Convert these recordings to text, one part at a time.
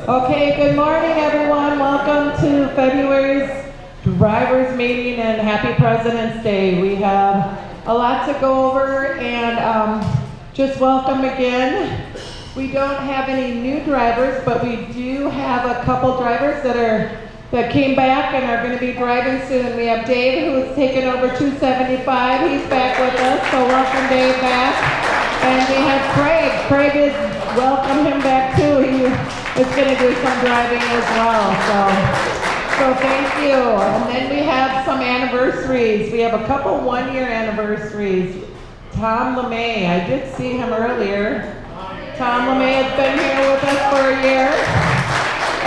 Okay, good morning everyone. Welcome to February's drivers meeting and happy President's Day. We have a lot to go over and just welcome again. We don't have any new drivers, but we do have a couple drivers that came back and are going to be driving soon. We have Dave, who's taken over 275. He's back with us, so welcome Dave back. And we have Craig. Craig is, welcome him back too. He is going to do some driving as well. So thank you. And then we have some anniversaries. We have a couple one-year anniversaries. Tom LeMay, I did see him earlier. Tom LeMay has been here with us for a year.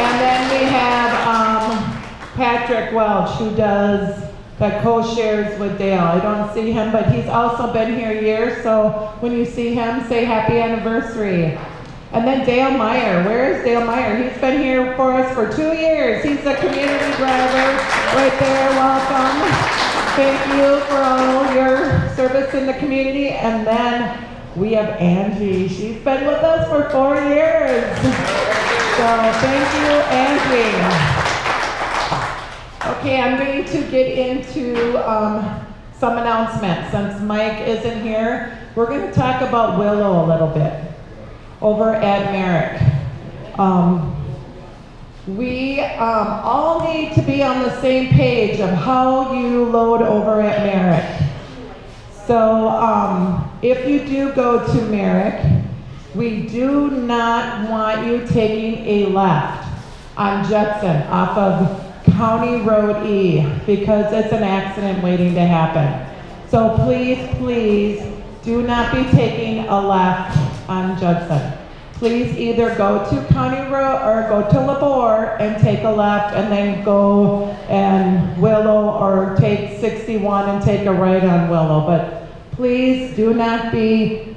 And then we have Patrick Welch, who that co-shares with Dale. I don't see him, but he's also been here years, so when you see him, say happy anniversary. And then Dale Meyer. Where is Dale Meyer? He's been here for us for 2 years. He's a community driver right there. Welcome. Thank you for all your service in the community. And then we have Angie. She's been with us for 4 years. So thank you, Angie. Okay, I'm going to get into some announcements. Since Mike isn't here, we're going to talk about Willow a little bit over at Merrick. We all need to be on the same page of how you load over at Merrick. So if you do go to Merrick, we do not want you taking a left on Judson off of County Road E, because it's an accident waiting to happen. So please do not be taking a left on Judson. Please either go to County Road or go to Labor and take a left, and then go and Willow, or take 61 and take a right on Willow. But please do not be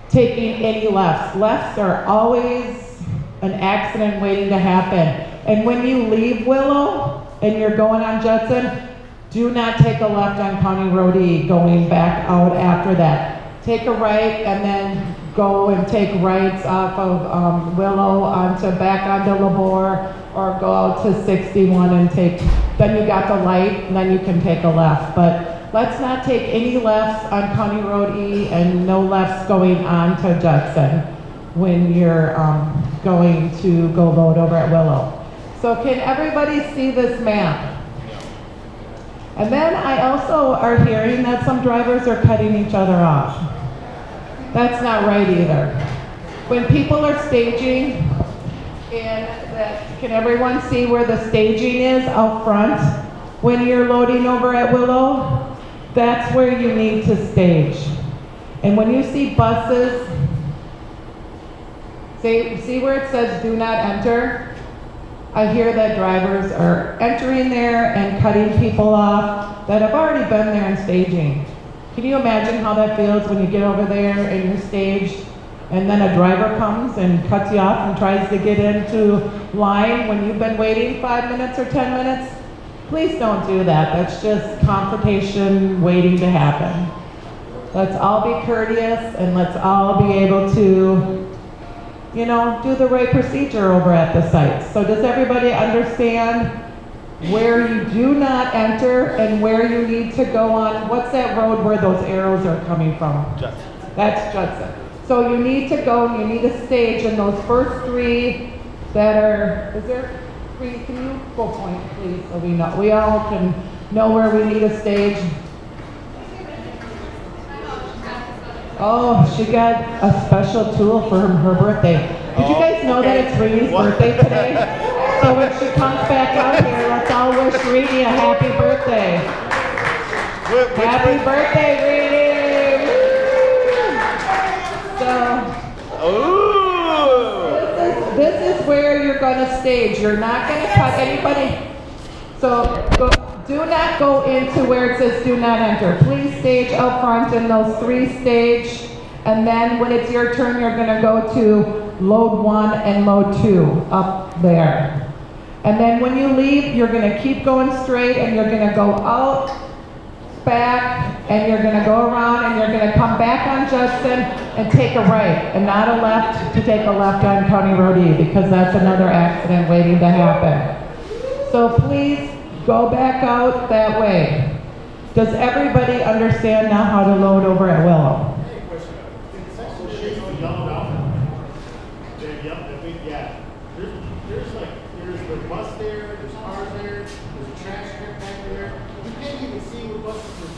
taking any lefts. Lefts are always an accident waiting to happen. And when you leave Willow and you're going on Judson, do not take a left on County Road E going back out after that. Take a right and then go and take rights off of Willow back onto Labor, or go out to 61 and then you got the light and then you can take a left. But let's not take any lefts on County Road E, and no lefts going on to Judson when you're going to go load over at Willow. So can everybody see this map? And then I also are hearing that some drivers are cutting each other off. That's not right either. When people are staging, can everyone see where the staging is out front? When you're loading over at Willow, that's where you need to stage. And when you see buses, see where it says do not enter? I hear that drivers are entering there and cutting people off that have already been there and staging. Can you imagine how that feels when you get over there and you're staged, and then a driver comes and cuts you off and tries to get into line when you've been waiting 5 minutes or 10 minutes? Please don't do that. That's just confrontation waiting to happen. Let's all be courteous, and let's all be able to, do the right procedure over at the site. So does everybody understand where you do not enter and where you need to go on? What's that road where those arrows are coming from? Judson. That's Judson. So you need to go and you need a stage in those first three that are, is there three? Can you go point, please, so we all can know where we need a stage? Oh, she got a special tool for her birthday. Did you guys know that it's Reedie's birthday today? So when she comes back out here, let's all wish Reedie a happy birthday. Happy birthday, Reedie! So, this is where you're going to stage. You're not going to cut anybody. So do not go into where it says do not enter. Please stage up front in those three stage, and then when it's your turn, you're going to go to load 1 and load 2 up there. And then when you leave, you're going to keep going straight, and you're going to go out, back, and you're gonna go around and you're gonna come back on Judson and take a right, and not a left to take a left on County Road E, because that's another accident waiting to happen. So please go back out that way. Does everybody understand now how to load over at Willow? There's the bus there, there's cars there, there's a trash truck back there. You can't even see what buses are,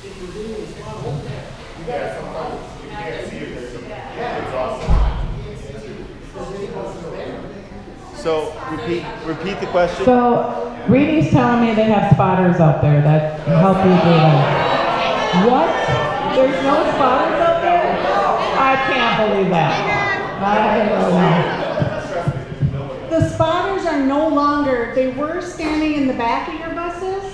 if you're doing this spot over there. You got sometimes you can't see if there's a, it's awesome. You can't see if there's any buses there. So repeat the question. So Reedy's telling me they have spotters out there that help you do that. What? There's no spotters out there? I can't believe that. I don't know. The spotters are no longer, they were standing in the back of your buses,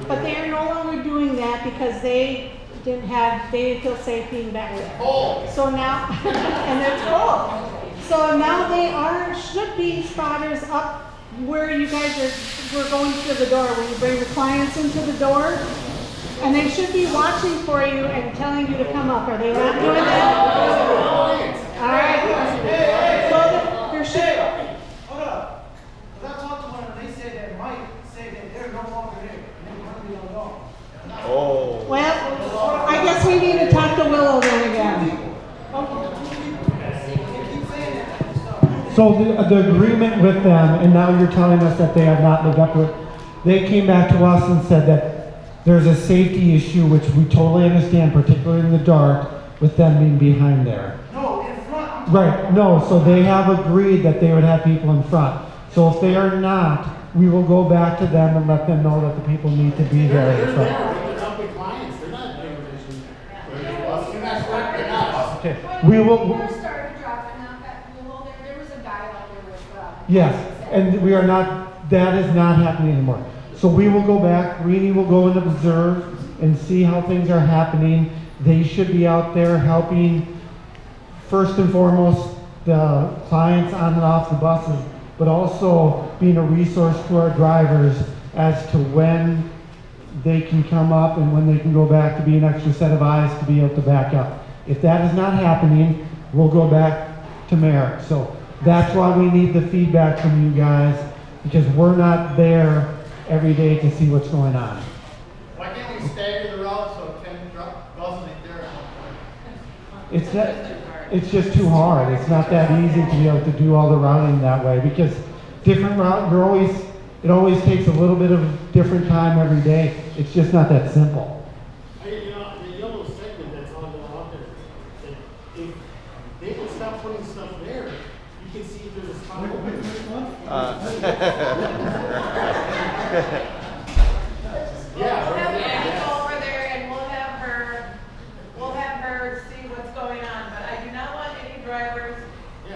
but they are no longer doing that because they didn't feel safe being back there. So now, and it's cold. So now should be spotters up where you guys we're going to the door, where you bring the clients into the door, and they should be watching for you and telling you to come up. Are they not doing that? All right. So there should. Oh. Well, I guess we need to talk to Willow then again. So the agreement with them, and now you're telling us that they have not lived up to it. They came back to us and said that there's a safety issue, which we totally understand, particularly in the dark, with them being behind there. No, in front. Right, no, so they have agreed that they would have people in front. So if they are not, we will go back to them and let them know that the people need to be there in front. They're helping clients. They're not doing anything. They're not. Okay, we will. When we started dropping off at Willow, there was a guy out there with Yes, and we are not, that is not happening anymore. So we will go back, Rini will go and observe and see how things are happening. They should be out there helping, first and foremost, the clients on and off the buses, but also being a resource to our drivers as to when they can come up and when they can go back, to be an extra set of eyes to be able to back up. If that is not happening, we'll go back to Merrick. So that's why we need the feedback from you guys, because we're not there every day to see what's going on. Why can't we stagger the route so 10 buses ain't there at one point? It's just too hard. It's not that easy to be able to do all the routing that way, because different route, it always takes a little bit of different time every day. It's just not that simple. You know, the yellow segment that's on out there, if they would stop putting stuff there, you can see if there's a spot open. We'll have Annie go over there and we'll have her see what's going on, but I do not want any drivers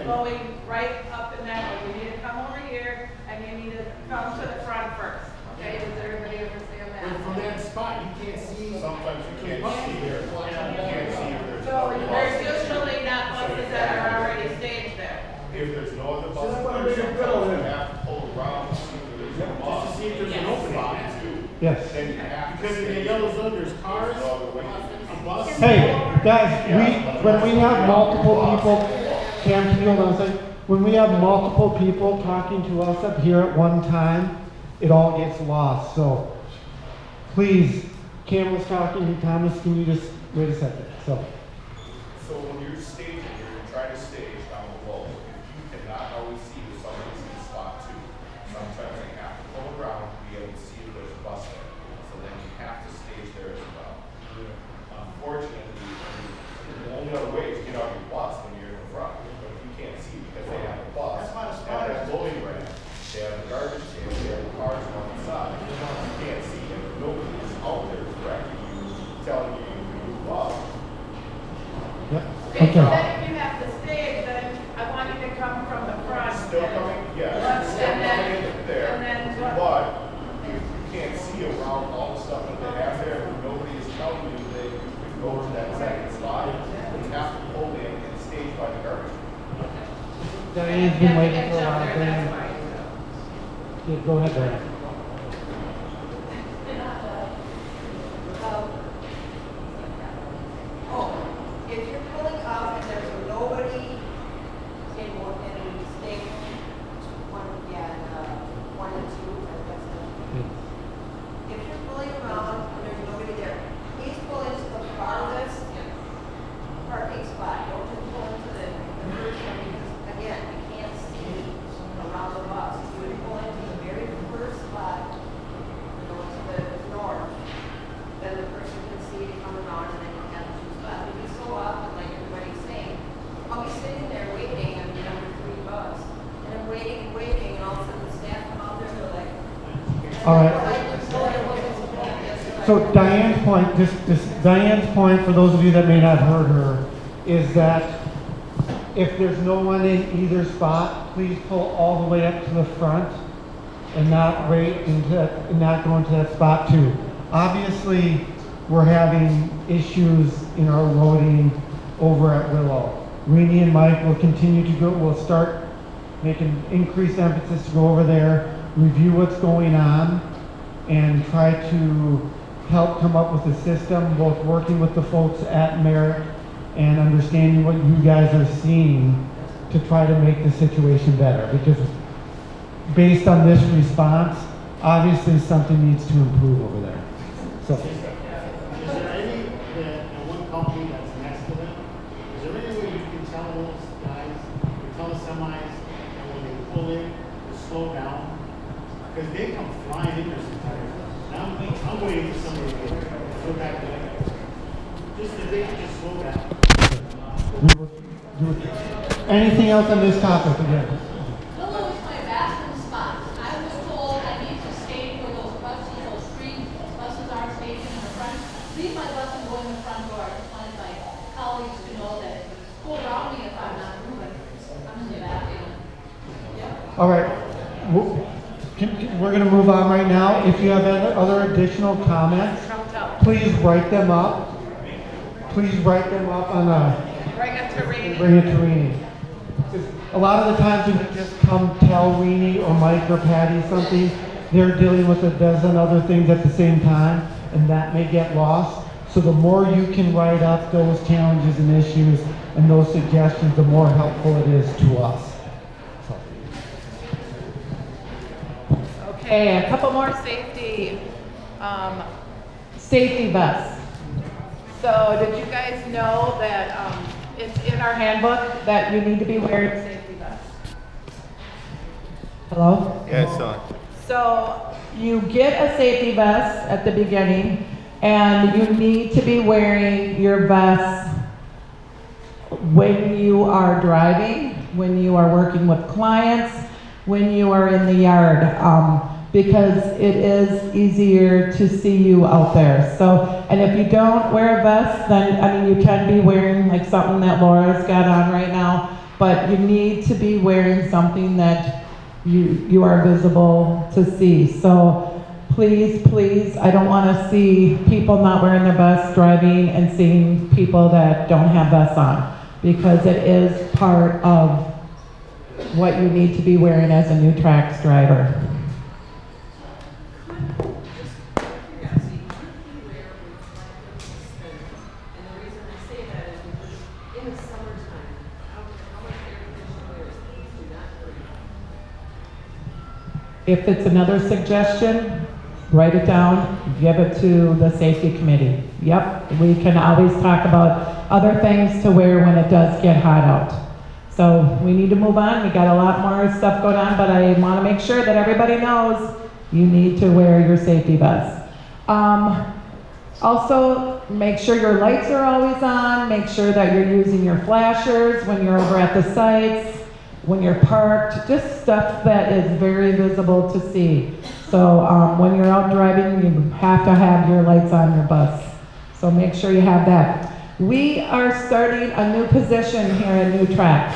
going right up in that way. You need to come over here and you need to come to the front first, okay? Does everybody understand that? And from that spot, you can't see. Sometimes you can't see there. You can't see if there's So there's usually not buses that are already staged there. If there's no other buses, sometimes you have to pull around to see if there's a bus. Just to see if there's an open spot. Yes. Then you have to Because in the yellow zone, there's cars, a bus. Hey, guys, when we have multiple people, Cam, can you hold on a second? When we have multiple people talking to us up here at one time, it all gets lost. So please, Cam was talking, Thomas, can you just wait a second? So when you're staging, you're trying to stage down below. If you cannot always see if somebody's in spot 2, sometimes you have to pull around to be able to see if there's a bus there. So then you have to stage there as well. Unfortunately, the only other way is to get out your bus when you're in the front. But if you can't see because they have a bus, they have that loading ramp, they have the garbage can, they have the cars on the side. You can't see it. Nobody is out there directing you, telling you to move up. Yep. Okay, so Okay. then if you have to stage, then I want you to come from the front. Still coming, yeah, still coming in there, but you can't see around all the stuff that they have there. Nobody is telling you that you can go to that second spot. You have to pull in and stage by the garbage. Diane's been waiting for a while. Diane. Yeah, go ahead, Diane. All right. So Diane's point, Diane's point, for those of you that may not have heard her, is that if there's no one in either spot, please pull all the way up to the front and not wait and not go into that spot too. Obviously, we're having issues in our loading over at Willow. Rini and Mike will continue to go, we'll start making increased emphasis to go over there, review what's going on, and try to help come up with a system, both working with the folks at Merrick and understanding what you guys are seeing to try to make the situation better. Because based on this response, obviously something needs to improve over there. So. Is there any, one company that's next to them, is there any way you can tell those guys, or tell the semis, that when they pull in, to slow down? Because they come flying in there sometimes. Now I'm waiting for somebody to go back to that. Just that they can just slow down. Anything else on this topic again? Willow is my bathroom spot. I was told I need to stay where those buses, those three buses are stationed in the front. Leave my bus and go in the front door. I just wanted my colleagues to know that go around me if I'm not moving. I'm in the bathroom. Yep. All right. We're going to move on right now. If you have other additional comments, please write them up. Please write them up on Bring it to Rini. Bring it to Rini. A lot of the times when you just come tell Rini or Mike or Patty something, they're dealing with a dozen other things at the same time, and that may get lost. So the more you can write up those challenges and issues and those suggestions, the more helpful it is to us. Okay, a couple more safety vests. So did you guys know that it's in our handbook that you need to be wearing safety vests? Hello? Yeah, it's on. So you get a safety vest at the beginning, and you need to be wearing your vest when you are driving, when you are working with clients, when you are in the yard, because it is easier to see you out there. So, and if you don't wear a vest, then, I mean, you can be wearing like something that Laura's got on right now, but you need to be wearing something that you are visible to see. So please, please, I don't want to see people not wearing their vests driving and seeing people that don't have vests on, because it is part of what you need to be wearing as a new tracks driver. If it's another suggestion, write it down, give it to the safety committee. Yep, we can always talk about other things to wear when it does get hot out. So we need to move on. We got a lot more stuff going on, but I want to make sure that everybody knows you need to wear your safety vest. Also, make sure your lights are always on. Make sure that you're using your flashers when you're over at the sites, when you're parked, just stuff that is very visible to see. So when you're out driving, you have to have your lights on your bus. So make sure you have that. We are starting a new position here at New Tracks.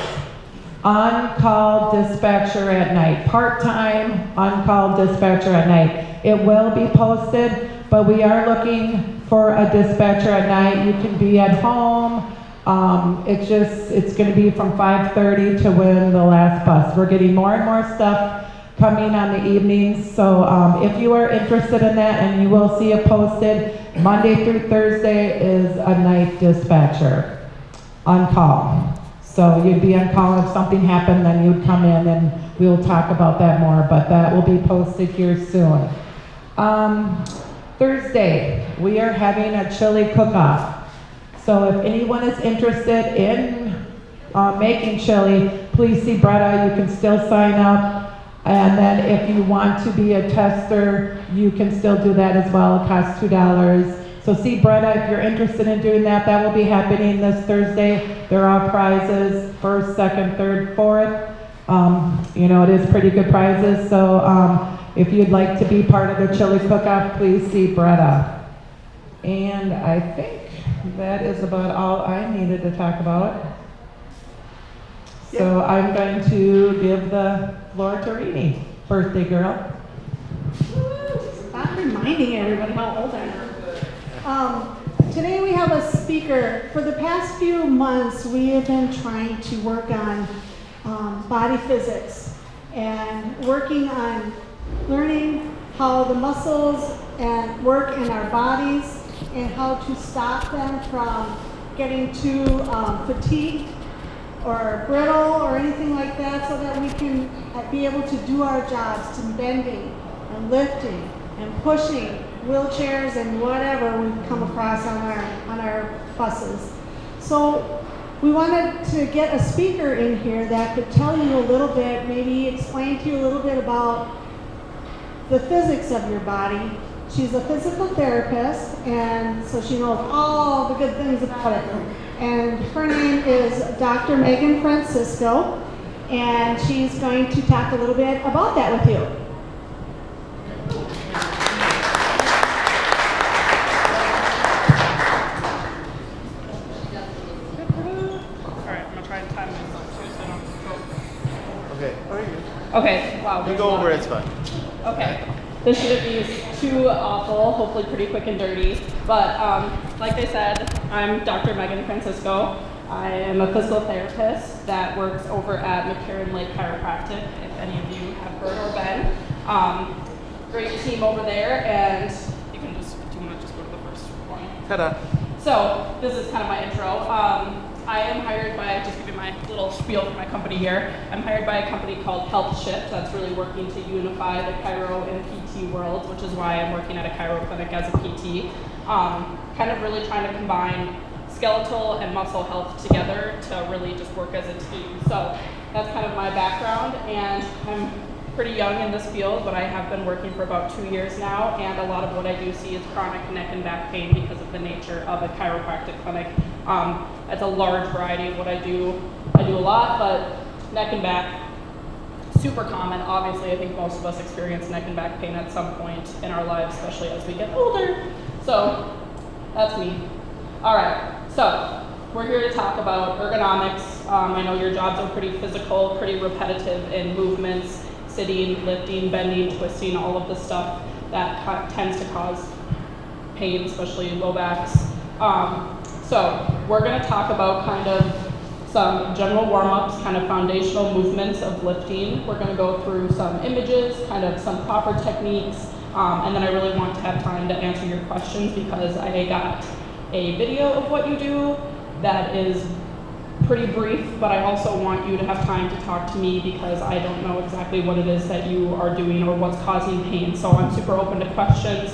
On-call dispatcher at night. Part-time on-call dispatcher at night. It will be posted, but we are looking for a dispatcher at night. You can be at home. It's going to be from 5:30 to when the last bus. We're getting more and more stuff coming on the evenings. So if you are interested in that, and you will see it posted, Monday through Thursday is a night dispatcher on call. So you'd be on call if something happened, then you'd come in and we'll talk about that more, but that will be posted here soon. Thursday, we are having a chili cook-off. So if anyone is interested in making chili, please see Bretta. You can still sign up. And then if you want to be a tester, you can still do that as well. It costs $2. So see Bretta if you're interested in doing that. That will be happening this Thursday. There are prizes, first, second, third, fourth. You know, it is pretty good prizes. So If you'd like to be part of the chili cook-off, please see Bretta. And I think that is about all I needed to talk about. So I'm going to give the floor to Rini, birthday girl. Stop reminding everybody how old I am. Today we have a speaker. For the past few months, we have been trying to work on body physics and working on learning how the muscles and work in our bodies and how to stop them from getting too fatigued or brittle or anything like that, so that we can be able to do our jobs, to bending and lifting and pushing wheelchairs and whatever we come across on our buses. So we wanted to get a speaker in here that could tell you a little bit, maybe explain to you a little bit about the physics of your body. She's a physical therapist, and so she knows all the good things about it. And her name is Dr. Meagan Francisco, and she's going to talk a little bit about that with you. All right, I'm gonna try and time this up too, so I don't Okay. Okay, wow. You there's go a lot. over, it's fine. Okay. This shouldn't be too awful, hopefully pretty quick and dirty. But like I said, I'm Dr. Meagan Francisco. I am a physical therapist that works over at McCarran Lake Chiropractic, if any of you have heard or been. Great team over there, and you can just, do you want to just go to the first one? Ta-da. So, this is kind of my intro. I am hired by, just give you my little spiel for my company here. I'm hired by a company called Health Shift that's really working to unify the chiro and PT world, which is why I'm working at a chiro clinic as a PT. Kind of really trying to combine skeletal and muscle health together to really just work as a team. So that's kind of my background, and I'm pretty young in this field, but I have been working for about 2 years now, and a lot of what I do see is chronic neck and back pain because of the nature of a chiropractic clinic. It's a large variety of what I do. I do a lot, but neck and back, super common. Obviously, I think most of us experience neck and back pain at some point in our lives, especially as we get older. So that's me. All right, so we're here to talk about ergonomics. I know your jobs are pretty physical, pretty repetitive in movements, sitting, lifting, bending, twisting, all of the stuff that tends to cause pain, especially in low backs. So we're going to talk about kind of some general warm-ups, kind of foundational movements of lifting. We're going to go through some images, kind of some proper techniques, and then I really want to have time to answer your questions because I got a video of what you do that is pretty brief, but I also want you to have time to talk to me because I don't know exactly what it is that you are doing or what's causing pain. So I'm super open to questions.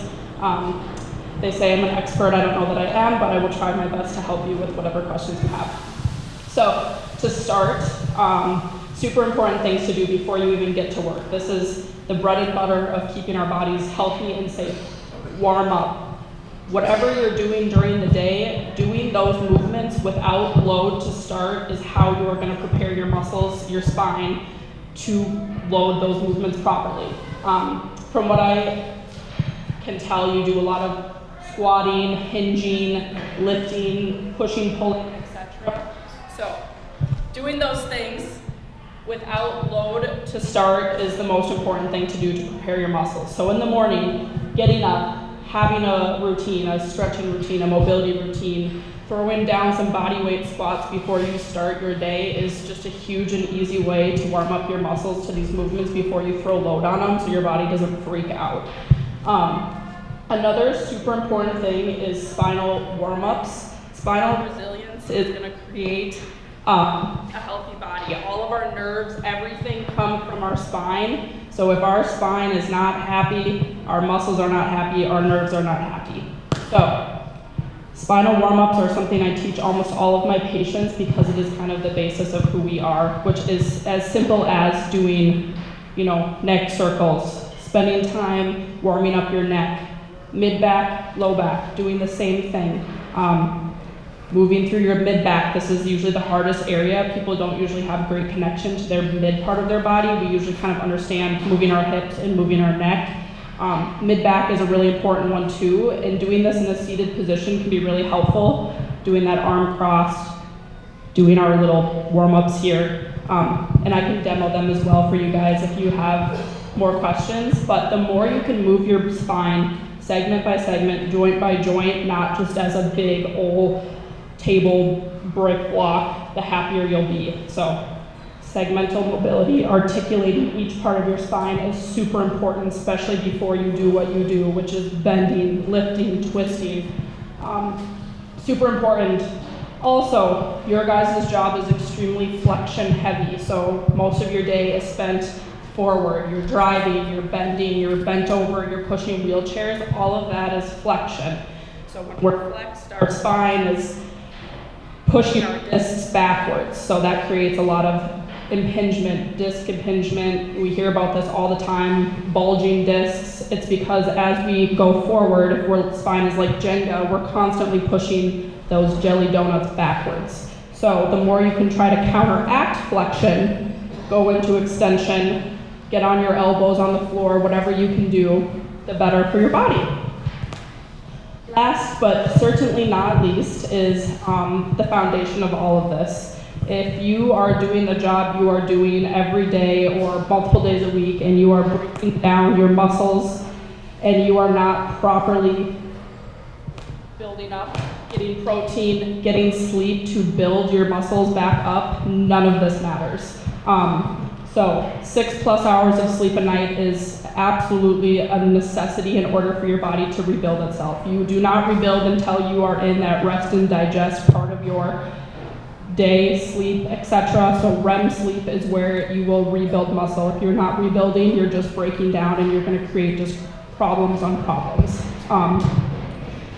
They say I'm an expert. I don't know that I am, but I will try my best to help you with whatever questions you have. So to start, super important things to do before you even get to work. This is the bread and butter of keeping our bodies healthy and safe. Warm up. Whatever you're doing during the day, doing those movements without load to start is how you are going to prepare your muscles, your spine, to load those movements properly. From what I can tell, you do a lot of squatting, hinging, lifting, pushing, pulling, etc. So doing those things without load to start is the most important thing to do to prepare your muscles. So in the morning, getting up, having a routine, a stretching routine, a mobility routine, throwing down some body weight squats before you start your day is just a huge and easy way to warm up your muscles to these movements before you throw load on them so your body doesn't freak out. Another super important thing is spinal warm-ups. Spinal resilience is going to create a healthy body. All of our nerves, everything come from our spine. So if our spine is not happy, our muscles are not happy, our nerves are not happy. So spinal warm-ups are something I teach almost all of my patients because it is kind of the basis of who we are, which is as simple as doing, neck circles, spending time warming up your neck, mid-back, low back, doing the same thing. Moving through your mid-back, this is usually the hardest area. People don't usually have great connection to their mid part of their body. We usually kind of understand moving our hips and moving our neck. Mid-back is a really important one too, and doing this in a seated position can be really helpful. Doing that arm crossed, doing our little warm-ups here, and I can demo them as well for you guys if you have more questions. But the more you can move your spine, segment by segment, joint by joint, not just as a big old table brick block, the happier you'll be. So segmental mobility, articulating each part of your spine is super important, especially before you do what you do, which is bending, lifting, twisting. Super important. Also, your guys' job is extremely flexion heavy, so most of your day is spent forward. You're driving, you're bending, you're bent over, you're pushing wheelchairs. All of that is flexion. So when we're flexed, our spine is pushing our discs backwards, so that creates a lot of impingement, disc impingement. We hear about this all the time, bulging discs. It's because as we go forward, if our spine is like Jenga, we're constantly pushing those jelly donuts backwards. So the more you can try to counteract flexion, go into extension, get on your elbows on the floor, whatever you can do, the better for your body. Last, but certainly not least, is the foundation of all of this. If you are doing the job you are doing every day or multiple days a week and you are breaking down your muscles and you are not properly building up, getting protein, getting sleep to build your muscles back up, none of this matters. So 6+ hours of sleep a night is absolutely a necessity in order for your body to rebuild itself. You do not rebuild until you are in that rest and digest part of your day, sleep, etc. So REM sleep is where you will rebuild muscle. If you're not rebuilding, you're just breaking down and you're going to create just problems on problems.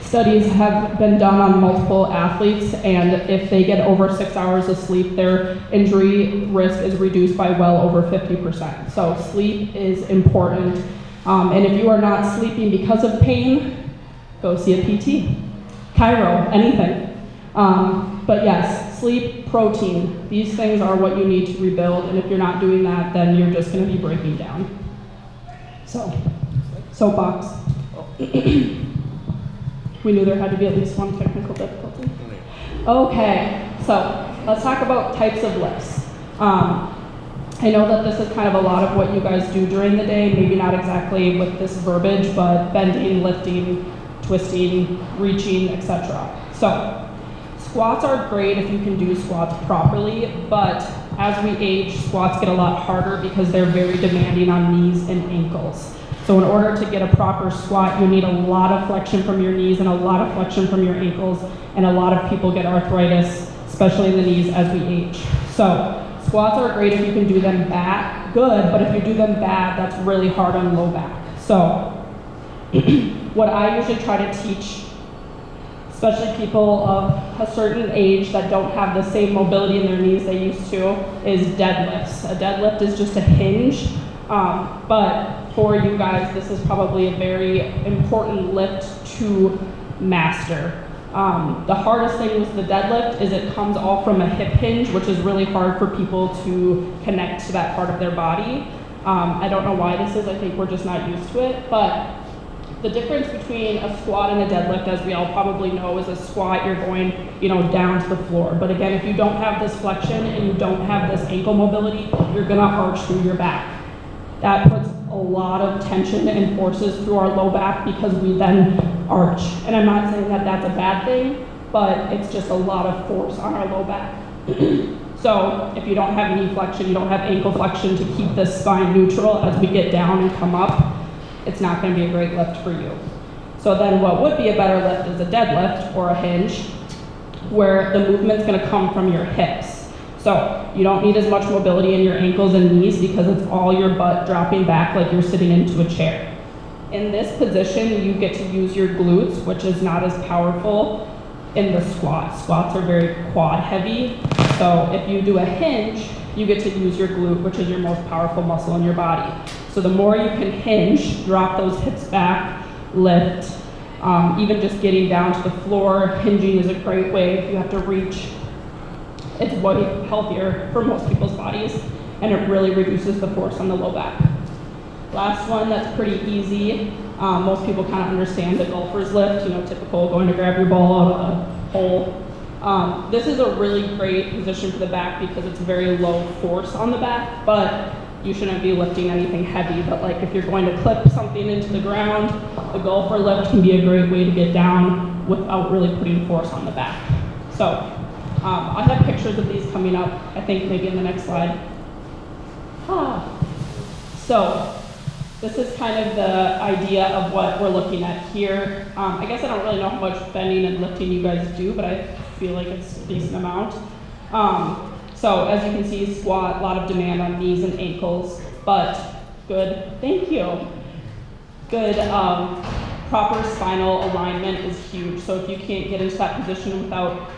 Studies have been done on multiple athletes, and if they get over 6 hours of sleep, their injury risk is reduced by well over 50%. So sleep is important. And if you are not sleeping because of pain, go see a PT, chiro, anything. But yes, sleep, protein, these things are what you need to rebuild, and if you're not doing that, then you're just going to be breaking down. So, soapbox. We knew there had to be at least one technical difficulty. Okay, so let's talk about types of lifts. I know that this is kind of a lot of what you guys do during the day, maybe not exactly with this verbiage, but bending, lifting, twisting, reaching, etc. So, squats are great if you can do squats properly, but as we age, squats get a lot harder because they're very demanding on knees and ankles. So in order to get a proper squat, you need a lot of flexion from your knees and a lot of flexion from your ankles, and a lot of people get arthritis, especially in the knees as we age. So squats are great if you can do them good, but if you do them bad, that's really hard on low back. So what I usually try to teach, especially people of a certain age that don't have the same mobility in their knees they used to, is deadlifts. A deadlift is just a hinge, but for you guys, this is probably a very important lift to master. The hardest thing with the deadlift is it comes all from a hip hinge, which is really hard for people to connect to that part of their body. I don't know why this is, I think we're just not used to it, but the difference between a squat and a deadlift, as we all probably know, is a squat, you're going, down to the floor. But again, if you don't have this flexion and you don't have this ankle mobility, you're gonna arch through your back. That puts a lot of tension and forces through our low back because we then arch. And I'm not saying that that's a bad thing, but it's just a lot of force on our low back. So if you don't have knee flexion, you don't have ankle flexion to keep this spine neutral as we get down and come up, it's not going to be a great lift for you. So then what would be a better lift is a deadlift or a hinge, where the movement's going to come from your hips. So you don't need as much mobility in your ankles and knees because it's all your butt dropping back like you're sitting into a chair. In this position, you get to use your glutes, which is not as powerful in the squat. Squats are very quad heavy. So if you do a hinge, you get to use your glute, which is your most powerful muscle in your body. So the more you can hinge, drop those hips back, lift, Even just getting down to the floor, hinging is a great way if you have to reach. It's way healthier for most people's bodies, and it really reduces the force on the low back. Last one that's pretty easy. Most people kind of understand the golfer's lift, typical going to grab your ball out of the hole. This is a really great position for the back because it's very low force on the back, but you shouldn't be lifting anything heavy. But like if you're going to clip something into the ground, the golfer lift can be a great way to get down without really putting force on the back. So I have pictures of these coming up, I think maybe in the next slide. So this is kind of the idea of what we're looking at here. I guess I don't really know how much bending and lifting you guys do, but I feel like it's a decent amount. So as you can see, squat, a lot of demand on knees and ankles, but good, thank you. Good proper spinal alignment is huge. So if you can't get into that position without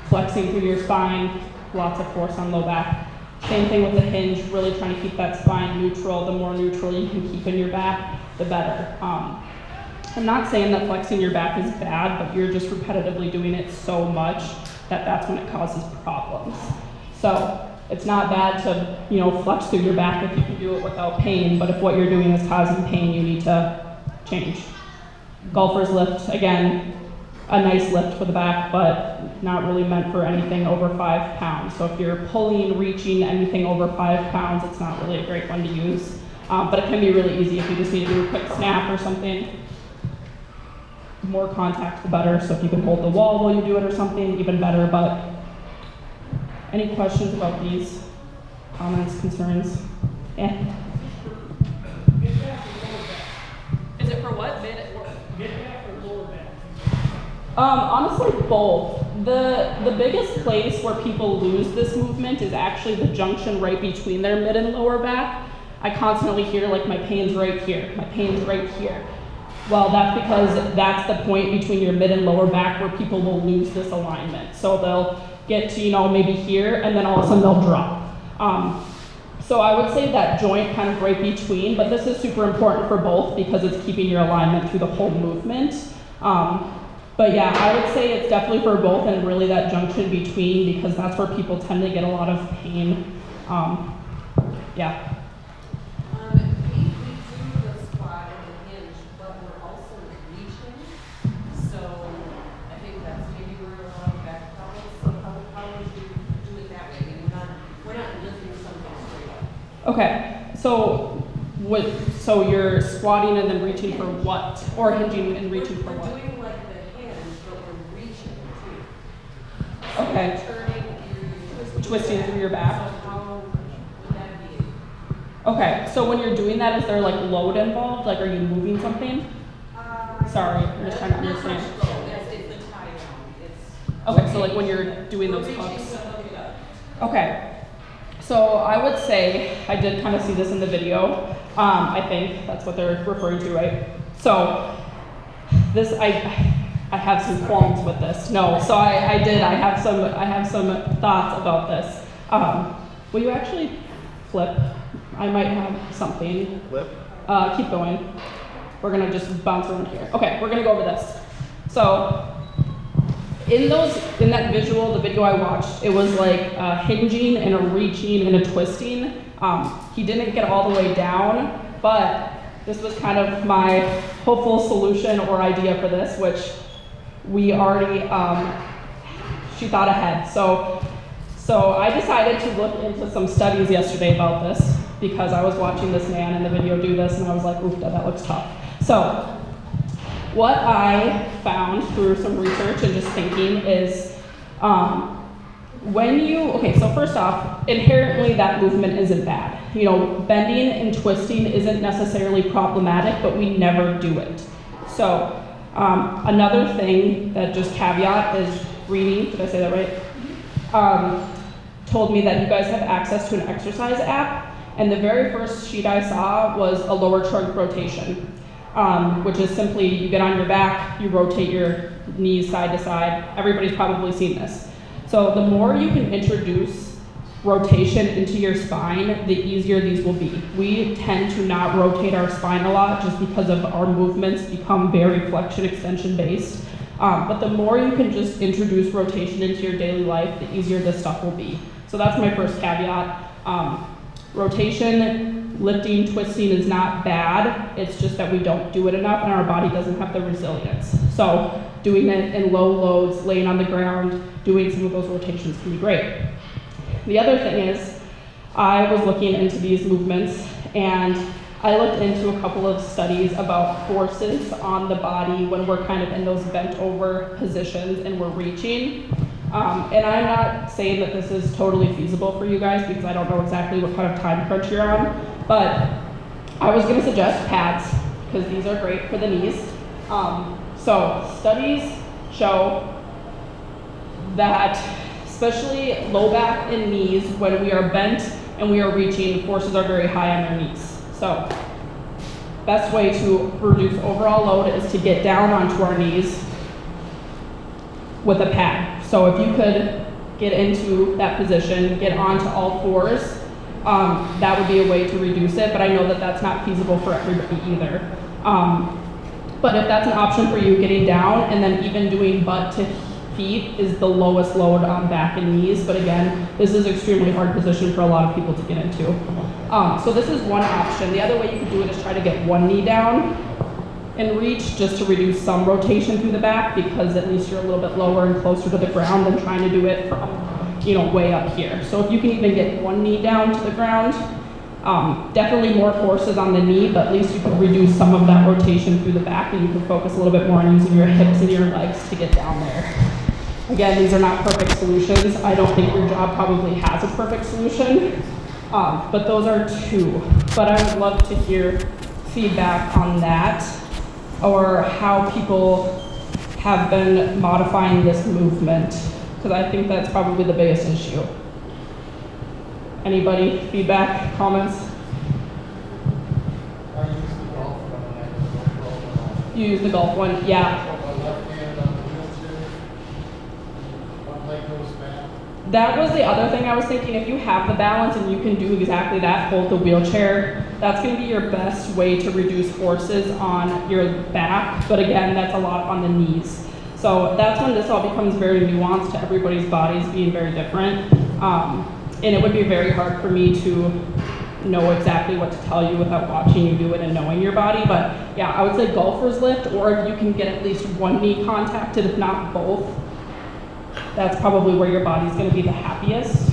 flexing through your spine, lots of force on low back. Same thing with the hinge, really trying to keep that spine neutral. The more neutral you can keep in your back, the better. I'm not saying that flexing your back is bad, but you're just repetitively doing it so much that that's when it causes problems. So it's not bad to flex through your back if you can do it without pain, but if what you're doing is causing pain, you need to change. Golfer's lift, again, a nice lift for the back, but not really meant for anything over 5 pounds. So if you're pulling, reaching anything over 5 pounds, it's not really a great one to use. But it can be really easy if you just need to do a quick snap or something. The more contact, the better. So if you can hold the wall while you do it or something, even better. But any questions about these? Comments, concerns? Yeah. Is it for what? Mid or mid back or lower back? Honestly, both. The biggest place where people lose this movement is actually the junction right between their mid and lower back. I constantly hear like my pain's right here, my pain's right here. Well, that's because that's the point between your mid and lower back where people will lose this alignment. So they'll get to, maybe here, and then all of a sudden they'll drop. So I would say that joint kind of right between, but this is super important for both because it's keeping your alignment through the whole movement. But yeah, I would say it's definitely for both and really that junction between because that's where people tend to get a lot of pain. Yeah. We do the squat and the hinge, but we're also reaching. So I think that's maybe where a lot of back problems. So how would you do it that way? I mean, we're not lifting something straight up. Okay, so you're squatting and then reaching for what? Or hinging and reaching for what? We're doing like the hinge, but we're reaching too. Okay. Turning, Twisting through your back. So how would that be? Okay, so when you're doing that, is there like load involved? Like, are you moving something? Sorry, I'm just trying to understand. It's the tie down. Okay, so like when you're doing those hooks. Okay. So I would say, I did kind of see this in the video. I think that's what they're referring to, right? So this, I have some qualms with this. No, so I have some thoughts about this. Will you actually flip? I might have something. Flip? Keep going. We're gonna just bounce around here. Okay, we're gonna go over this. So in that visual, the video I watched, it was like a hinging and a reaching and a twisting. He didn't get all the way down, but this was kind of my hopeful solution or idea for this, which we already, she thought ahead. So I decided to look into some studies yesterday about this because I was watching this man in the video do this and I was like, oof, that looks tough. So what I found through some research and just thinking is so first off, inherently that movement isn't bad. Bending and twisting isn't necessarily problematic, but we never do it. So another thing that just caveat is Reenie, did I say that right? Told me that you guys have access to an exercise app, and the very first sheet I saw was a lower trunk rotation, which is simply you get on your back, you rotate your knees side to side. Everybody's probably seen this. So the more you can introduce rotation into your spine, the easier these will be. We tend to not rotate our spine a lot just because of our movements become very flexion extension based. But the more you can just introduce rotation into your daily life, the easier this stuff will be. So that's my first caveat. Rotation, lifting, twisting is not bad. It's just that we don't do it enough and our body doesn't have the resilience. So doing it in low loads, laying on the ground, doing some of those rotations can be great. The other thing is, I was looking into these movements and I looked into a couple of studies about forces on the body when we're kind of in those bent over positions and we're reaching. And I'm not saying that this is totally feasible for you guys because I don't know exactly what kind of time crunch you're on, but I was gonna suggest pads because these are great for the knees. So studies show that especially low back and knees, when we are bent and we are reaching, forces are very high on their knees. So best way to reduce overall load is to get down onto our knees with a pad. So if you could get into that position, get onto all fours, that would be a way to reduce it, but I know that that's not feasible for everybody either. But if that's an option for you, getting down and then even doing butt to feet is the lowest load on back and knees, but again, this is an extremely hard position for a lot of people to get into. So this is one option. The other way you could do it is try to get one knee down and reach just to reduce some rotation through the back because at least you're a little bit lower and closer to the ground than trying to do it from, way up here. So if you can even get one knee down to the ground, definitely more forces on the knee, but at least you can reduce some of that rotation through the back and you can focus a little bit more on using your hips and your legs to get down there. Again, these are not perfect solutions. I don't think your job probably has a perfect solution, but those are two. But I would love to hear feedback on that or how people have been modifying this movement, because I think that's probably the biggest issue. Anybody, feedback, comments? I use the golf one. You use the golf one, yeah. My left hand on the wheelchair, one leg goes back. That was the other thing I was thinking. If you have the balance and you can do exactly that, hold the wheelchair, that's going to be your best way to reduce forces on your back. But again, that's a lot on the knees. So that's when this all becomes very nuanced to everybody's bodies being very different. And it would be very hard for me to know exactly what to tell you without watching you do it and knowing your body. But yeah, I would say golfer's lift, or if you can get at least one knee contacted, if not both, that's probably where your body's going to be the happiest.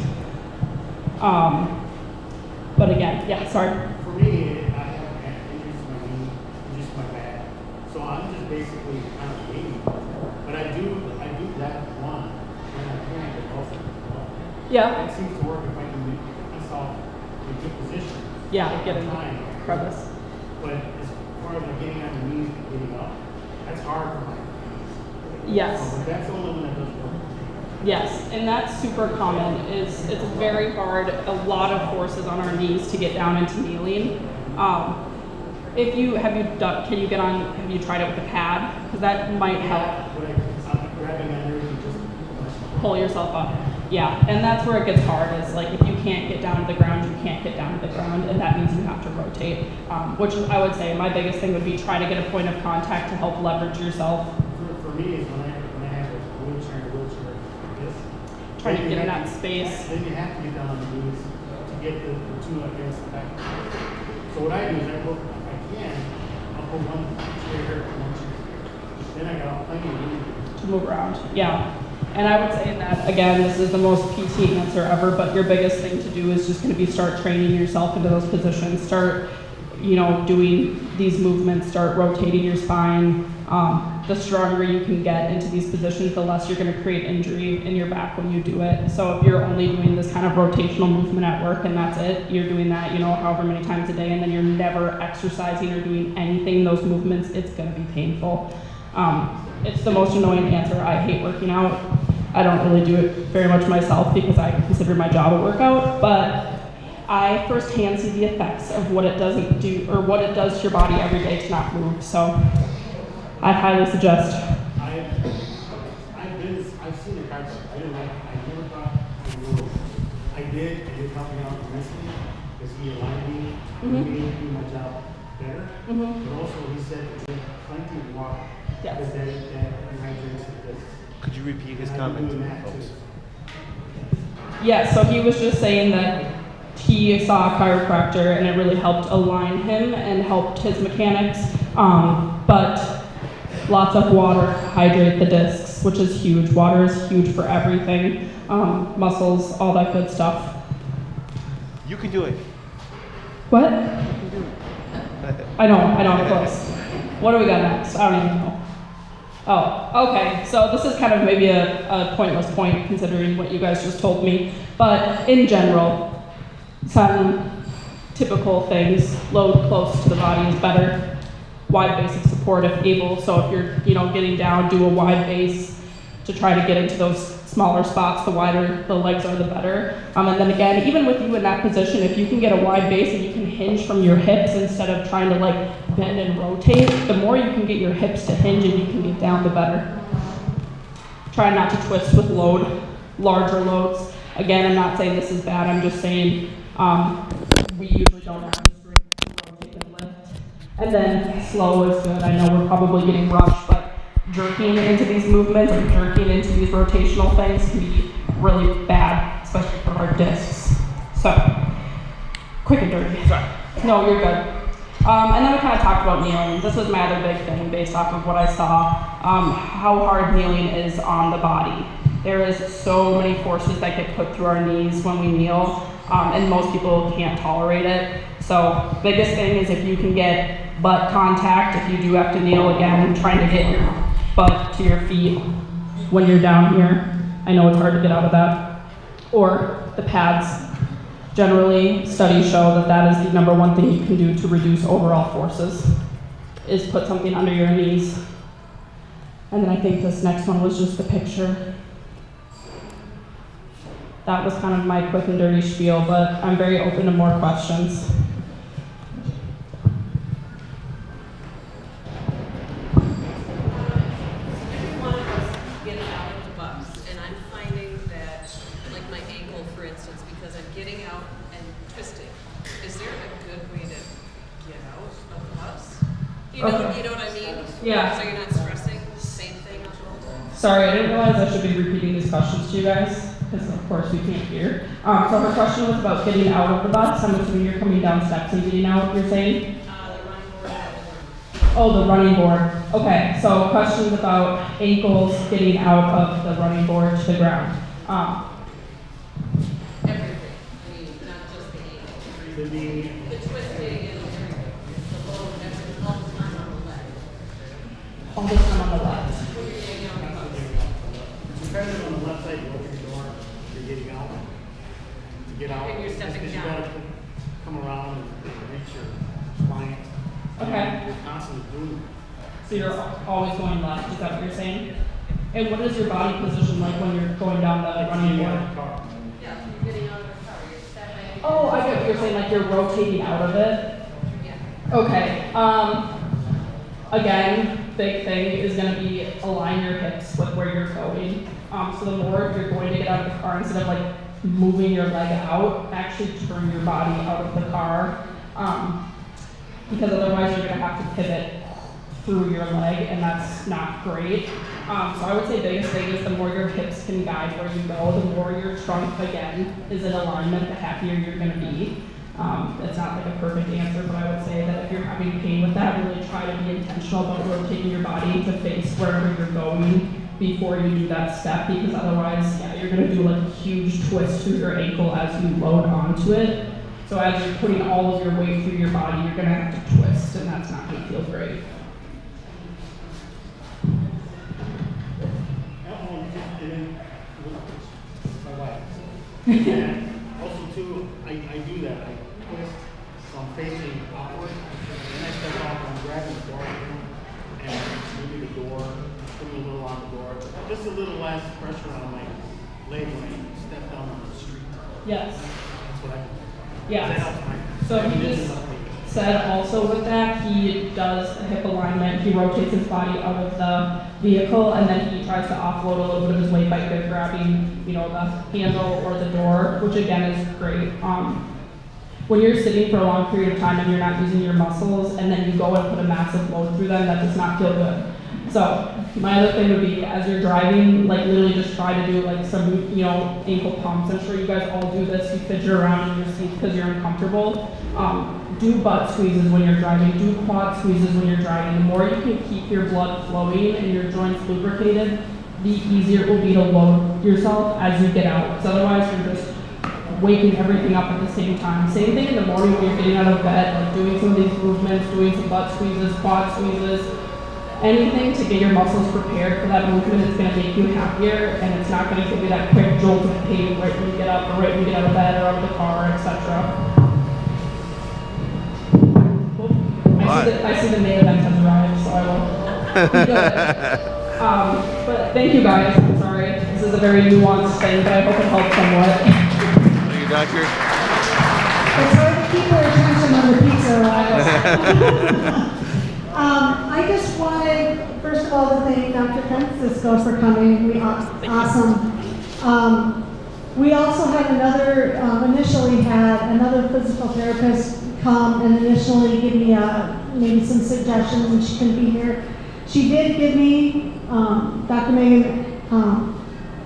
But again, yeah, sorry. For me, I have injuries to my knee, injuries to my back. So I'm just basically kind of waiting. But I do that one when I'm playing the golf. Yeah. It seems to work if I can get myself in a good position. Yeah, get in time. crevice. But as far as like getting on the knees and getting up, that's hard for my knees. Yes. So that's the only one that does work. Yes, and that's super common. It's very hard, a lot of forces on our knees to get down into kneeling. Have you tried it with a pad? Because that might help. But I'm grabbing underneath and just Pull yourself up. Yeah, and that's where it gets hard, is like if you can't get down to the ground, you can't get down to the ground, and that means you have to rotate. Which I would say my biggest thing would be try to get a point of contact to help leverage yourself. for me is when I have a wheelchair like this. Try to then get you in have that to- space. Then you have to get down on the knees to get the two against the back. So what I do is if I can, I'll put one chair here, one chair here. Then I got plenty of room. To move around, yeah. And I would say that, again, this is the most PT answer ever, but your biggest thing to do is just going to be start training yourself into those positions. Start, doing these movements, start rotating your spine. The stronger you can get into these positions, the less you're going to create injury in your back when you do it. So if you're only doing this kind of rotational movement at work and that's it, you're doing that, however many times a day, and then you're never exercising or doing anything, those movements, it's going to be painful. It's the most annoying answer. I hate working out. I don't really do it very much myself because I consider my job a workout, but I firsthand see the effects of what it doesn't do, or what it does to your body every day to not move. So I highly suggest. I've seen the cards. I never thought I would. I did. the alignment, making my job better. But also, he said to drink plenty of water. Yes. Because that hydrates the discs. Could you repeat his And I've been comment to doing the that folks? too. Yeah, so he was just saying that he saw a chiropractor and it really helped align him and helped his mechanics. But lots of water hydrate the discs, which is huge. Water is huge for everything, muscles, all that good stuff. You can do it. What? I know, I'm close. What do we got next? I don't even know. Oh, okay. So this is kind of maybe a pointless point considering what you guys just told me. But in general, some typical things, load close to the body is better. Wide basic support if able. So if you're, getting down, do a wide base to try to get into those smaller spots. The wider the legs are, the better. And then again, even with you in that position, if you can get a wide base and you can hinge from your hips instead of trying to bend and rotate, the more you can get your hips to hinge and you can get down, the better. Try not to twist with larger loads. Again, I'm not saying this is bad, I'm just saying we usually don't have the strength to rotate and lift. And then slow is good. I know we're probably getting rushed, but jerking into these movements and jerking into these rotational things can be really bad, especially for our discs. So, quick and dirty. Sorry. No, you're good. And then we kind of talked about kneeling. This was my other big thing based off of what I saw, how hard kneeling is on the body. There is so many forces that get put through our knees when we kneel, and most people can't tolerate it. So biggest thing is if you can get butt contact, if you do have to kneel again, trying to get your butt to your feet when you're down here. I know it's hard to get out of that. Or the pads. Generally, studies show that that is the number one thing you can do to reduce overall forces, is put something under your knees. And then I think this next one was just the picture. That was kind of my quick and dirty spiel, but I'm very open to more questions. You know what I mean? Yeah. So you're not stressing, same thing. Sorry, I didn't realize I should be repeating these questions to you guys, because of course we can't hear. So her question was about getting out of the bus. I'm assuming you're coming down steps and getting out, you're saying? The running board. Oh, the running board. Okay, so questions about ankles getting out of the running board to the ground. Everything. I mean, not just the ankle. The twisting and the load, everything, all the time on the leg. All the time on the left. It's depending on the left side, you open your door, you're getting out. To get out. And you're stepping because down. You gotta come around and reach your client. Okay. And you're constantly doing So you're always going left, is that what you're saying? And what is your body position like when you're going down the running board? Yeah, so you're getting out of the car, you're stepping. Oh, I get what you're saying, like you're rotating out of it. Yeah. Okay. Again, big thing is going to be align your hips with where you're going. So the more you're going to get out of the car, instead of moving your leg out, actually turn your body out of the car. Because otherwise you're going to have to pivot through your leg, and that's not great. So I would say biggest thing is the more your hips can guide where you go, the more your trunk, again, is in alignment, the happier you're going to be. It's not like a perfect answer, but I would say that if you're having pain with that, really try to be intentional about rotating your body to face wherever you're going before you do that step, because otherwise, yeah, you're going to do a huge twist through your ankle as you load onto it. So as you're putting all of your weight through your body, you're going to have to twist, and that's not going to feel great. my wife. And also too, I do that, I twist, so I'm facing outward, and I step off, I'm grabbing the door and moving the door, putting a little on the door, just a little less pressure on my leg when I step down on the street. Yes. That's what I do. Yes. So he just said also with that, he does a hip alignment, he rotates his body out of the vehicle, and then he tries to offload a little bit of his weight by grabbing, the handle or the door, which again is great. when you're sitting for a long period of time and you're not using your muscles, and then you go and put a massive load through them, that does not feel good. So my other thing would be, as you're driving, like literally just try to do like some, ankle pumps. I'm sure you guys all do this. You fidget around in your seat because you're uncomfortable. Do butt squeezes when you're driving. Do quad squeezes when you're driving. The more you can keep your blood flowing and your joints lubricated, the easier it will be to load yourself as you get out. Because otherwise you're just waking everything up at the same time. Same thing in the morning when you're getting out of bed, like doing some of these movements, doing some butt squeezes, quad squeezes, anything to get your muscles prepared for that movement. It's going to make you happier, and it's not going to give you that quick jolt of pain right when you get up, or right when you get out of bed or out of the car, etc. I see the May event has arrived, so I will do it. But thank you guys. I'm sorry. This is a very nuanced thing, but I hope it helps somewhat. Thank you, doctor. It's hard to keep their attention on the pizza. I just wanted, first of all, to thank Dr. Francisco for coming. Awesome. We also had initially had another physical therapist come and initially give me maybe some suggestions, and she couldn't be here. She did give me, Dr. Meagan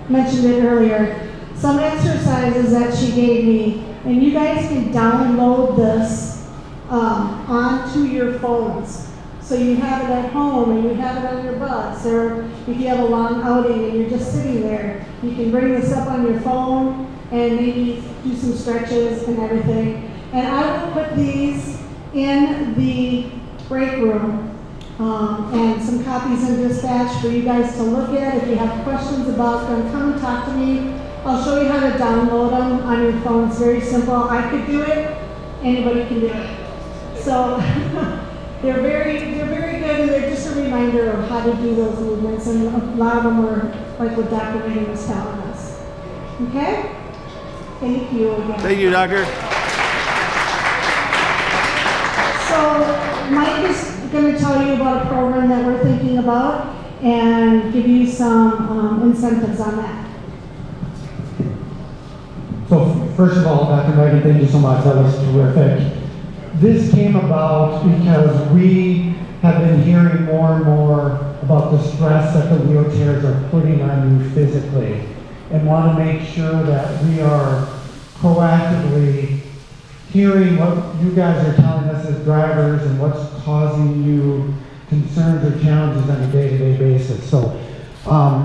mentioned it earlier, some exercises that she gave me, and you guys can download this onto your phones. So you have it at home, and you have it on your bus, or if you have a long outing and you're just sitting there, you can bring this up on your phone and maybe do some stretches and everything. And I will put these in the break room and some copies in dispatch for you guys to look at. If you have questions about them, come and talk to me. I'll show you how to download them on your phone. It's very simple. I could do it. Anybody can do it. So they're very good, and they're just a reminder of how to do those movements. And a lot of them are like what Dr. Meagan was telling us. Okay? Thank you again. Thank you, doctor. So Mike is going to tell you about a program that we're thinking about and give you some incentives on that. So first of all, Dr. Meagan, thank you so much. That was terrific. This came about because we have been hearing more and more about the stress that the wheelchairs are putting on you physically, and want to make sure that we are proactively hearing what you guys are telling us as drivers and what's causing you concerns or challenges on a day-to-day basis. So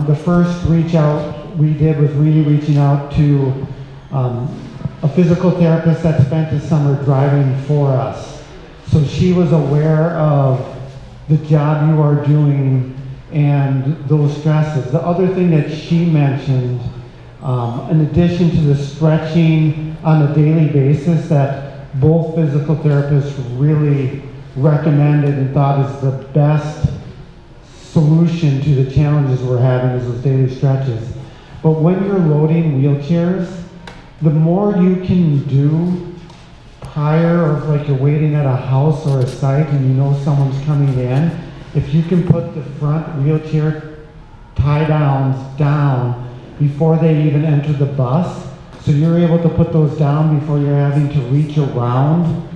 the first reach out we did was really reaching out to a physical therapist that spent the summer driving for us. So she was aware of the job you are doing and those stresses. The other thing that she mentioned, in addition to the stretching on a daily basis that both physical therapists really recommended and thought is the best solution to the challenges we're having, is those daily stretches. But when you're loading wheelchairs, the more you can do prior, or like you're waiting at a house or a site and you know someone's coming in, if you can put the front wheelchair tie-downs down before they even enter the bus, so you're able to put those down before you're having to reach around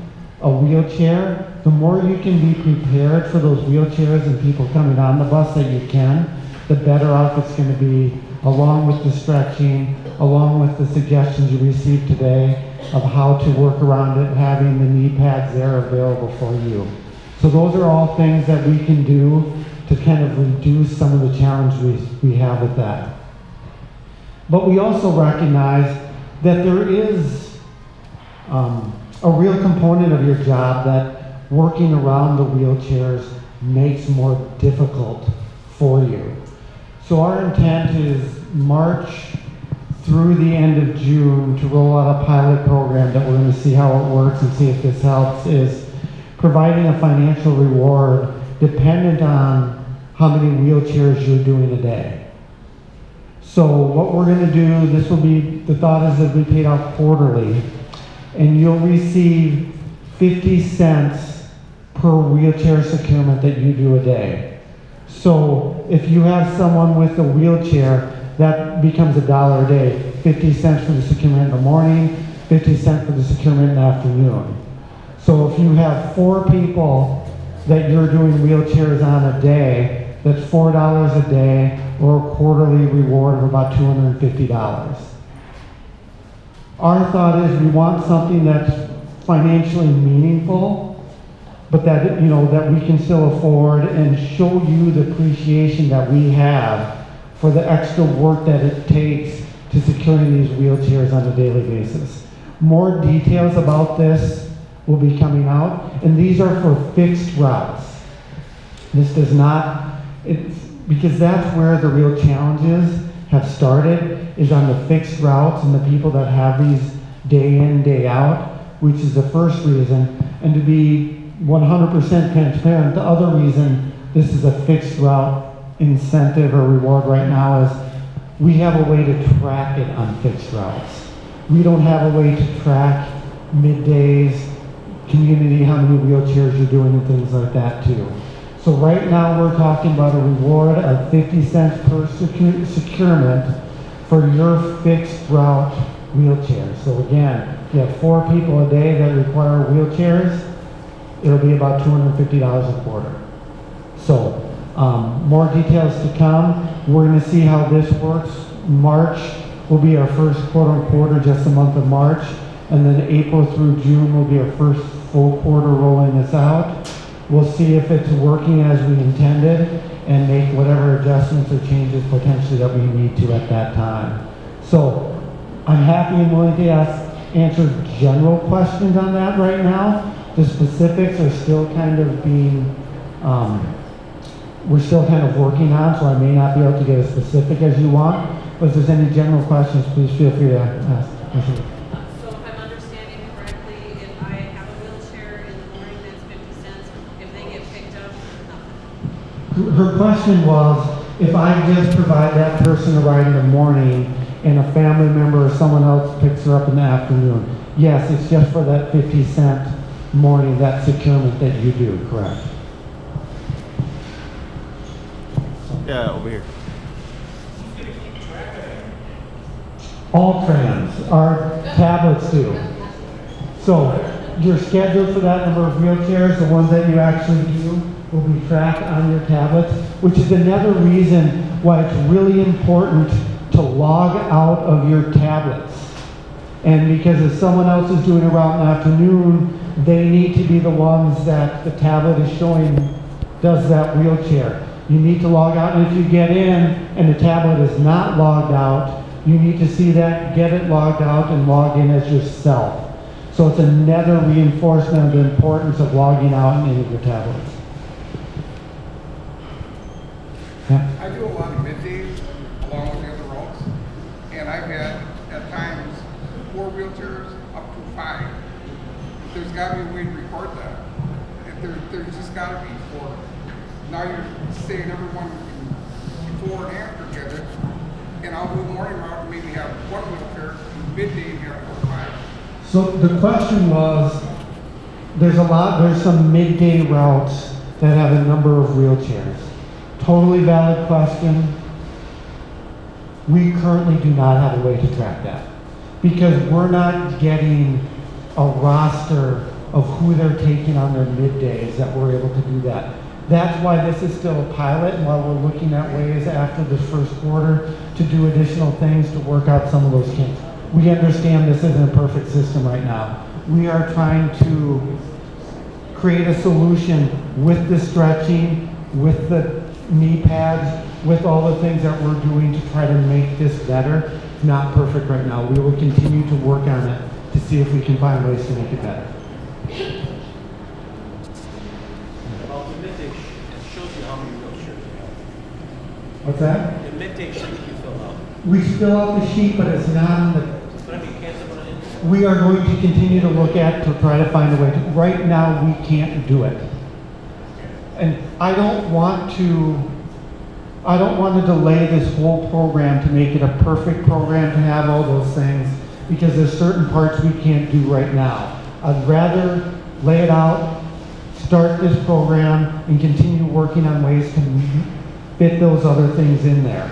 a wheelchair, the more you can be prepared for those wheelchairs and people coming on the bus that you can, the better off it's going to be, along with the stretching, along with the suggestions you received today of how to work around it, having the knee pads there available for you. So those are all things that we can do to kind of reduce some of the challenges we have with that. But we also recognize that there is a real component of your job that working around the wheelchairs makes more difficult for you. So our intent is March through the end of June to roll out a pilot program that we're going to see how it works and see if this helps, is providing a financial reward dependent on how many wheelchairs you're doing a day. So what we're going to do, this will be, the thought is that we paid out quarterly, and you'll receive 50 cents per wheelchair securement that you do a day. So if you have someone with a wheelchair, that becomes $1 a day. 50 cents for the securement in the morning, 50 cents for the securement in the afternoon. So if you have 4 people that you're doing wheelchairs on a day, that's $4 a day, or a quarterly reward of about $250. Our thought is we want something that's financially meaningful, but that, you know, that we can still afford and show you the appreciation that we have for the extra work that it takes to securing these wheelchairs on a daily basis. More details about this will be coming out, and these are for fixed routes. This does not, it's because that's where the real challenges have started, is on the fixed routes and the people that have these day in, day out, which is the first reason. And to be 100% transparent, the other reason this is a fixed route incentive or reward right now is we have a way to track it on fixed routes. We don't have a way to track middays, community, how many wheelchairs you're doing and things like that too. So right now we're talking about a reward of 50 cents per securement for your fixed route wheelchair. So again, if you have 4 people a day that require wheelchairs, it'll be about $250 a quarter. So more details to come. We're going to see how this works. March will be our first quarter, just the month of March, and then April through June will be our first full quarter rolling this out. We'll see if it's working as we intended and make whatever adjustments or changes potentially that we need to at that time. So I'm happy and willing to answer general questions on that right now. The specifics are still kind of being, we're still kind of working on, so I may not be able to get as specific as you want. But if there's any general questions, please feel free to ask. So if I'm understanding correctly, if I have a wheelchair in the morning, that's 50 cents. If they get picked up, nothing. Her question was, if I just provide that person a ride in the morning and a family member or someone else picks her up in the afternoon, yes, it's just for that 50 cent morning, that securement that you do, correct? Yeah, over here. All trans, our tablets do. So you're scheduled for that number of wheelchairs, the ones that you actually do will be tracked on your tablets, which is another reason why it's really important to log out of your tablets. And because if someone else is doing a route in the afternoon, they need to be the ones that the tablet is showing does that wheelchair. You need to log out, and if you get in and the tablet is not logged out, you need to see that, get it logged out, and log in as yourself. So it's another reinforcement of the importance of logging out in any of your tablets. Yeah. I do a lot of middays along with the other routes, and I've had at times 4 wheelchairs up to 5. There's got to be a way to record that. There's just got to be for. Now you're saying everyone before and after get it, and I'll do a morning route and maybe have 1 wheelchair, midday and have 4 or 5. So the question was, there's some midday routes that have a number of wheelchairs. Totally valid question. We currently do not have a way to track that because we're not getting a roster of who they're taking on their middays that we're able to do that. That's why this is still a pilot, and why we're looking at ways after this first quarter to do additional things to work out some of those kinks. We understand this isn't a perfect system right now. We are trying to create a solution with the stretching, with the knee pads, with all the things that we're doing to try to make this better. It's not perfect right now. We will continue to work on it to see if we can find ways to make it better. What's that? The midday sheet you fill out. We fill out the sheet, but it's not on the. But if you can't put it in. We are going to continue to look at to try to find a way to. Right now, we can't do it, and I don't want to delay this whole program to make it a perfect program to have all those things because there's certain parts we can't do right now. I'd rather lay it out, start this program, and continue working on ways to fit those other things in there,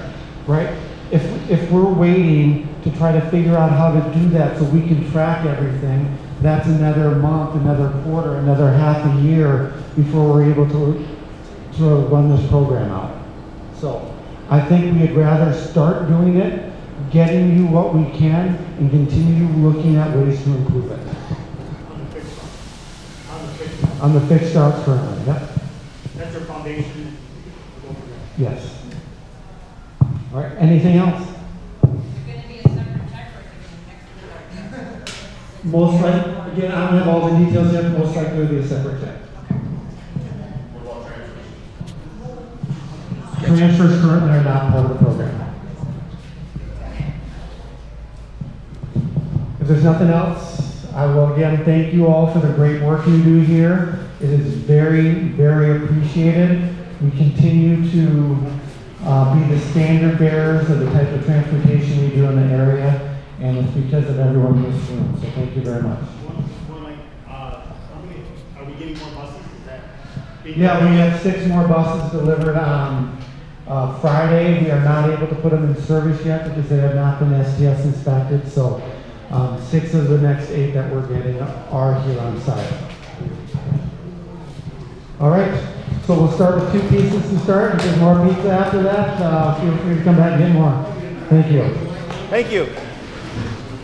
right? If we're waiting to try to figure out how to do that so we can track everything. That's another month, another quarter, another half a year before we're able to run this program out. So I think we'd rather start doing it, getting you what we can, and continue looking at ways to improve it. On the fixed starts currently, yep. That's our foundation. Yes. All right, anything else? Most likely, again, I don't have all the details yet, most likely it'll be a separate check. What about transfers? Transfers currently are not part of the program. If there's nothing else, I will again thank you all for the great work you do here. It is very, very appreciated. We continue to be the standard bearers of the type of transportation we do in the area. And it's because of everyone in this room, so thank you very much. Are we getting more buses? Is that Yeah, we have 6 more buses delivered on Friday. We are not able to put them in service yet because they have not been STS inspected, so 6 of the next 8 that we're getting are here on site. All right, so we'll start with 2 pieces to start. If there's more pizza after that, feel free to come back and get more. Thank you. Thank you.